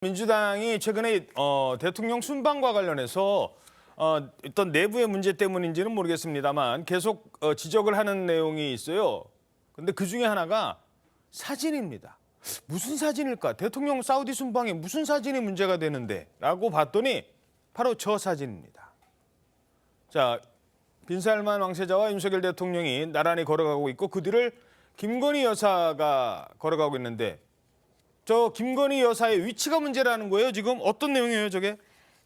민주당이 최근에 대통령 순방과 관련해서 어떤 내부의 문제 때문인지는 모르겠습니다만 계속 지적을 하는 내용이 있어요. 근데 그 중에 하나가 사진입니다. 무슨 사진일까? 대통령 사우디 순방에 무슨 사진이 문제가 되는데? 라고 봤더니 바로 저 사진입니다. 자, 빈살만 왕세자와 윤석열 대통령이 나란히 걸어가고 있고 그 뒤를 김건희 여사가 걸어가고 있는데 저 김건희 여사의 위치가 문제라는 거예요. 지금 어떤 내용이에요, 저게?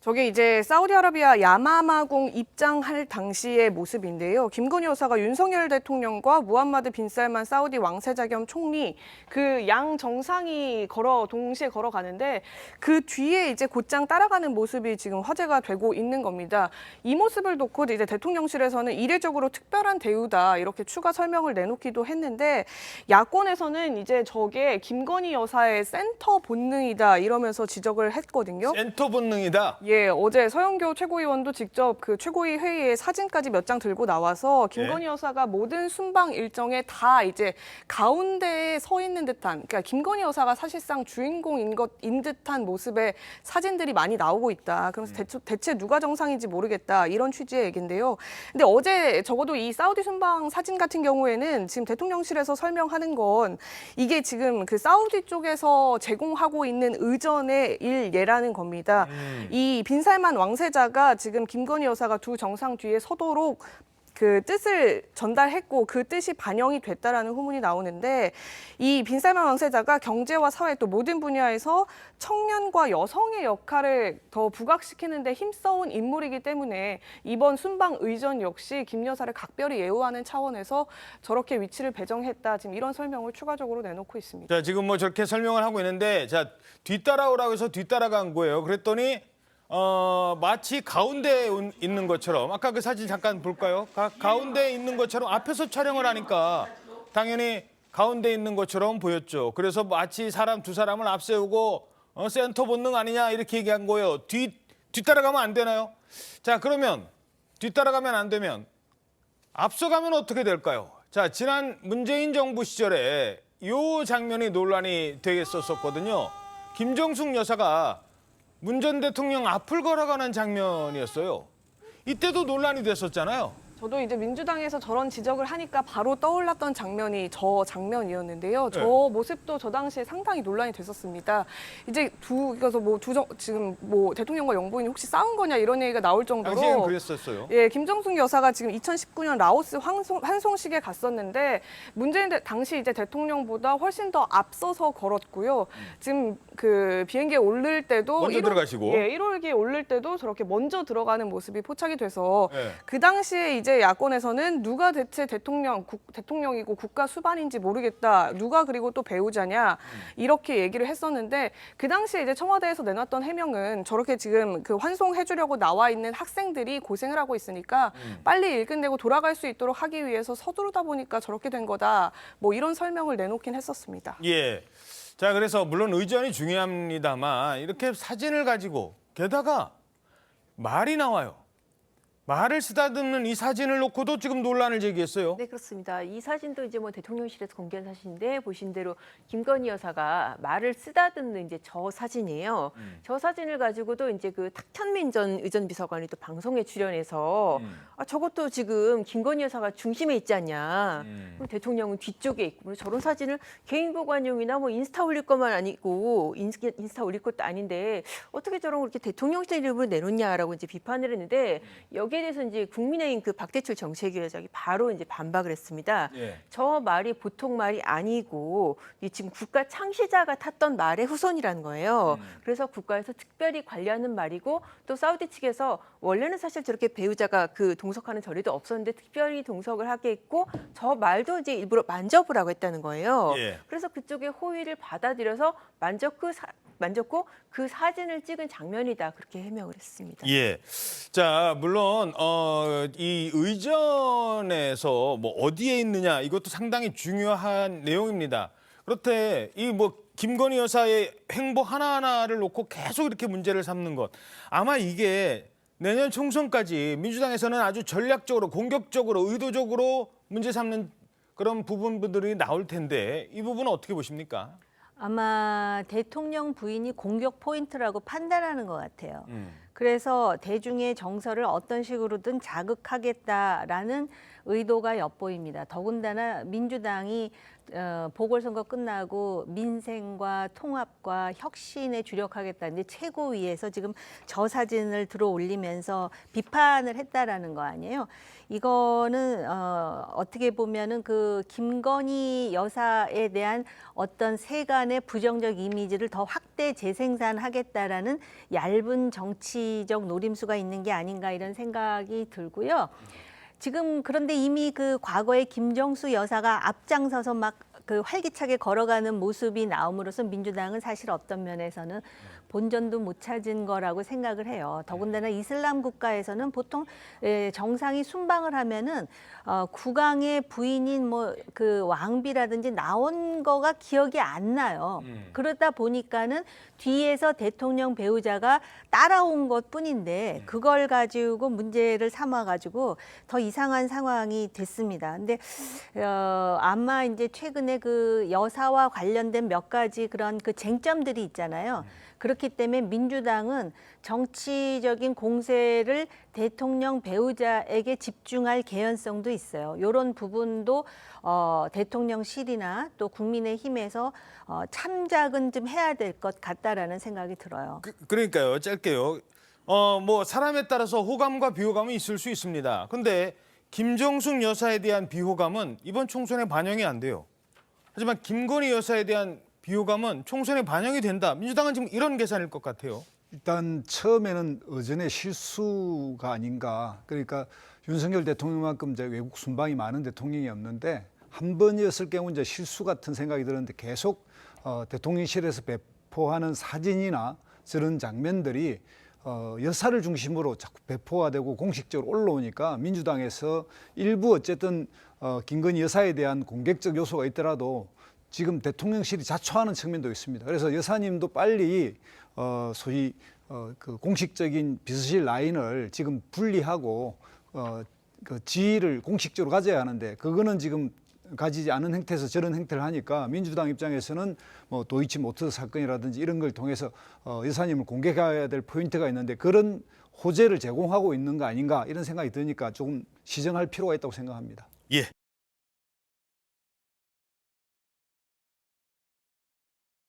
저게 이제 사우디아라비아 야마마궁 입장할 당시의 모습인데요. 김건희 여사가 윤석열 대통령과 무함마드 빈살만 사우디 왕세자 겸 총리 그 양 정상이 동시에 걸어가는데 그 뒤에 이제 곧장 따라가는 모습이 지금 화제가 되고 있는 겁니다. 이 모습을 놓고 이제 대통령실에서는 이례적으로 특별한 대우다 이렇게 추가 설명을 내놓기도 했는데 야권에서는 이제 저게 김건희 여사의 센터 본능이다 이러면서 지적을 했거든요. 센터 본능이다. 예, 어제 서영교 최고위원도 직접 그 최고위 회의에 사진까지 몇 장 들고 나와서 김건희 여사가 모든 순방 일정에 다 이제 가운데에 서 있는 듯한, 그러니까 김건희 여사가 사실상 주인공인 것인 듯한 모습의 사진들이 많이 나오고 있다. 그래서 대체 누가 정상인지 모르겠다 이런 취지의 얘기인데요. 근데 어제 적어도 이 사우디 순방 사진 같은 경우에는 지금 대통령실에서 설명하는 건 이게 지금 그 사우디 쪽에서 제공하고 있는 의전의 일예라는 겁니다. 이 빈살만 왕세자가 지금 김건희 여사가 두 정상 뒤에 서도록 그 뜻을 전달했고 그 뜻이 반영이 됐다라는 후문이 나오는데 이 빈살만 왕세자가 경제와 사회 또 모든 분야에서 청년과 여성의 역할을 더 부각시키는 데 힘써온 인물이기 때문에 이번 순방 의전 역시 김 여사를 각별히 예우하는 차원에서 저렇게 위치를 배정했다. 지금 이런 설명을 추가적으로 내놓고 있습니다. 자, 지금 뭐 저렇게 설명을 하고 있는데 자, 뒤따라오라고 해서 뒤따라간 거예요. 그랬더니 마치 가운데에 있는 것처럼 아까 그 사진 잠깐 볼까요? 가운데에 있는 것처럼 앞에서 촬영을 하니까 당연히 가운데에 있는 것처럼 보였죠. 그래서 마치 사람 두 사람을 앞세우고 센터 본능 아니냐 이렇게 얘기한 거예요. 뒤따라가면 안 되나요? 자, 그러면 뒤따라가면 안 되면 앞서가면 어떻게 될까요? 자, 지난 문재인 정부 시절에 이 장면이 논란이 되겠었거든요. 김정숙 여사가 문 전 대통령 앞을 걸어가는 장면이었어요. 이때도 논란이 됐었잖아요. 저도 이제 민주당에서 저런 지적을 하니까 바로 떠올랐던 장면이 저 장면이었는데요. 저 네. 모습도 저 당시에 상당히 논란이 됐었습니다. 이제 그래서 지금 대통령과 영부인이 혹시 싸운 거냐 이런 얘기가 나올 정도로. 당시에는 그랬었어요. 예, 김정숙 여사가 지금 2019년 라오스 환송식에 갔었는데 문재인 당시 이제 대통령보다 훨씬 더 앞서서 걸었고요. 지금 그 비행기에 오를 때도 먼저 들어가시고. 예, 1월기에 오를 때도 저렇게 먼저 들어가는 모습이 포착이 돼서 네. 그 당시에 이제 야권에서는 누가 대체 대통령이고 국가 수반인지 모르겠다. 누가 그리고 또 배우자냐. 이렇게 얘기를 했었는데 그 당시에 이제 청와대에서 내놨던 해명은 저렇게 지금 그 환송해 주려고 나와 있는 학생들이 고생을 하고 있으니까 빨리 일 끝내고 돌아갈 수 있도록 하기 위해서 서두르다 보니까 저렇게 된 거다. 뭐 이런 설명을 내놓긴 했었습니다. 예. 자, 그래서 물론 의전이 중요합니다만 이렇게 사진을 가지고 게다가 말이 나와요. 말을 쓰다듬는 이 사진을 놓고도 지금 논란을 제기했어요. 네, 그렇습니다. 이 사진도 이제 뭐 대통령실에서 공개한 사진인데 보신 대로 김건희 여사가 말을 쓰다듬는 이제 저 사진이에요. 저 사진을 가지고도 이제 그 탁현민 전 의전비서관이 또 방송에 출연해서 저것도 지금 김건희 여사가 중심에 있지 않냐. 그럼 대통령은 뒤쪽에 있고 저런 사진을 개인 보관용이나 뭐 인스타 올릴 것만 아니고 인스타 올릴 것도 아닌데 어떻게 저런 걸 이렇게 대통령실 이름으로 내놓냐라고 이제 비판을 했는데 여기에 대해서 이제 국민의힘 그 박대출 정책위원장이 바로 이제 반박을 했습니다. 예. 저 말이 보통 말이 아니고 지금 국가 창시자가 탔던 말의 후손이라는 거예요. 그래서 국가에서 특별히 관리하는 말이고 또 사우디 측에서 원래는 사실 저렇게 배우자가 그 동석하는 자리도 없었는데 특별히 동석을 하게 했고 저 말도 이제 일부러 만져보라고 했다는 거예요. 예. 그래서 그쪽의 호의를 받아들여서 만졌고 그 사진을 찍은 장면이다 그렇게 해명을 했습니다. 예. 자, 물론 이 의전에서 뭐 어디에 있느냐 이것도 상당히 중요한 내용입니다. 그렇대 이 뭐 김건희 여사의 행보 하나하나를 놓고 계속 이렇게 문제를 삼는 것 아마 이게 내년 총선까지 민주당에서는 아주 전략적으로 공격적으로 의도적으로 문제 삼는 그런 부분들이 나올 텐데 이 부분은 어떻게 보십니까? 아마 대통령 부인이 공격 포인트라고 판단하는 것 같아요. 음. 그래서 대중의 정서를 어떤 식으로든 자극하겠다라는 의도가 엿보입니다. 더군다나 민주당이 보궐선거 끝나고 민생과 통합과 혁신에 주력하겠다는데 최고위에서 지금 저 사진을 들어 올리면서 비판을 했다라는 거 아니에요. 이거는 어떻게 보면은 그 김건희 여사에 대한 어떤 세간의 부정적 이미지를 더 확대 재생산하겠다라는 얇은 정치적 노림수가 있는 게 아닌가 이런 생각이 들고요. 지금 그런데 이미 그 과거에 김정수 여사가 앞장서서 막 그 활기차게 걸어가는 모습이 나옴으로써 민주당은 사실 어떤 면에서는 본전도 못 찾은 거라고 생각을 해요. 더군다나 이슬람 국가에서는 보통 정상이 순방을 하면은 국왕의 부인인 뭐 그 왕비라든지 나온 거가 기억이 안 나요. 그러다 보니까는 뒤에서 대통령 배우자가 따라온 것뿐인데 그걸 가지고 문제를 삼아 가지고 더 이상한 상황이 됐습니다. 근데 아마 이제 최근에 그 여사와 관련된 몇 가지 그런 그 쟁점들이 있잖아요. 그렇기 때문에 민주당은 정치적인 공세를 대통령 배우자에게 집중할 개연성도 있어요. 이런 부분도 대통령실이나 또 국민의힘에서 참작은 좀 해야 될 것 같다라는 생각이 들어요. 그러니까요. 짧게요. 뭐 사람에 따라서 호감과 비호감은 있을 수 있습니다. 근데 김정숙 여사에 대한 비호감은 이번 총선에 반영이 안 돼요. 하지만 김건희 여사에 대한 비호감은 총선에 반영이 된다. 민주당은 지금 이런 계산일 것 같아요. 일단 처음에는 어전의 실수가 아닌가. 그러니까 윤석열 대통령만큼 이제 외국 순방이 많은 대통령이 없는데 한 번이었을 경우 이제 실수 같은 생각이 들었는데 계속 대통령실에서 배포하는 사진이나 저런 장면들이 여사를 중심으로 자꾸 배포가 되고 공식적으로 올라오니까 민주당에서 일부 어쨌든 김건희 여사에 대한 공격적 요소가 있더라도 지금 대통령실이 자초하는 측면도 있습니다. 그래서 여사님도 빨리 소위 그 공식적인 비서실 라인을 지금 분리하고 그 지위를 공식적으로 가져야 하는데 그거는 지금 가지지 않은 행태에서 저런 행태를 하니까 민주당 입장에서는 뭐 도이치모터 사건이라든지 이런 걸 통해서 여사님을 공격해야 될 포인트가 있는데 그런 호재를 제공하고 있는 거 아닌가 이런 생각이 드니까 조금 시정할 필요가 있다고 생각합니다. 예.